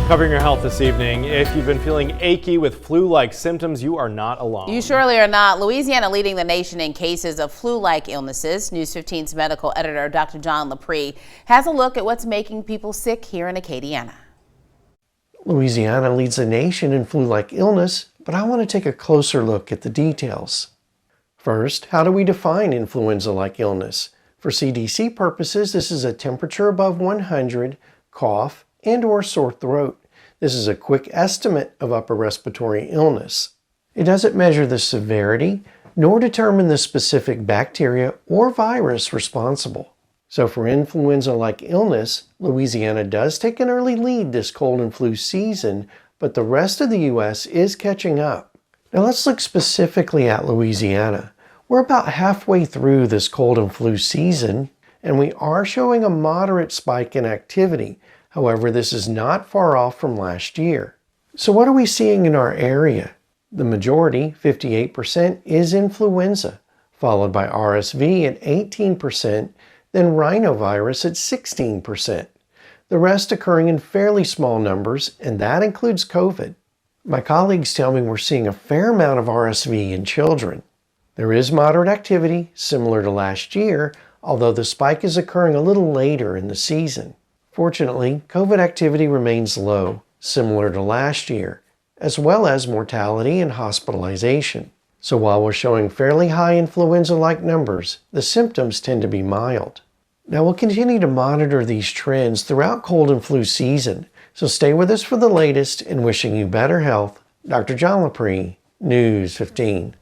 Covering your health this evening. If you've been feeling achy with flu-like symptoms, you are not alone. You surely are not. Louisiana leading the nation in cases of flu-like illnesses. News 15's medical editor, Dr. John LaPree, has a look at what's making people sick here in Acadiana. Louisiana leads the nation in flu-like illness, but I want to take a closer look at the details. First, how do we define influenza-like illness? For CDC purposes, this is a temperature above 100, cough, and/or sore throat. This is a quick estimate of upper respiratory illness. It doesn't measure the severity, nor determine the specific bacteria or virus responsible. So for influenza-like illness, Louisiana does take an early lead this cold and flu season, but the rest of the U.S. is catching up. Now let's look specifically at Louisiana. We're about halfway through this cold and flu season, and we are showing a moderate spike in activity. However, this is not far off from last year. So what are we seeing in our area? The majority, 58%, is influenza, followed by RSV at 18%, then rhinovirus at 16%. The rest occurring in fairly small numbers, and that includes COVID. My colleagues tell me we're seeing a fair amount of RSV in children. There is moderate activity, similar to last year, although the spike is occurring a little later in the season. Fortunately, COVID activity remains low, similar to last year, as well as mortality and hospitalization. So while we're showing fairly high influenza-like numbers, the symptoms tend to be mild. Now we'll continue to monitor these trends throughout cold and flu season, so stay with us for the latest and wishing you better health. Dr. John LaPree, News 15.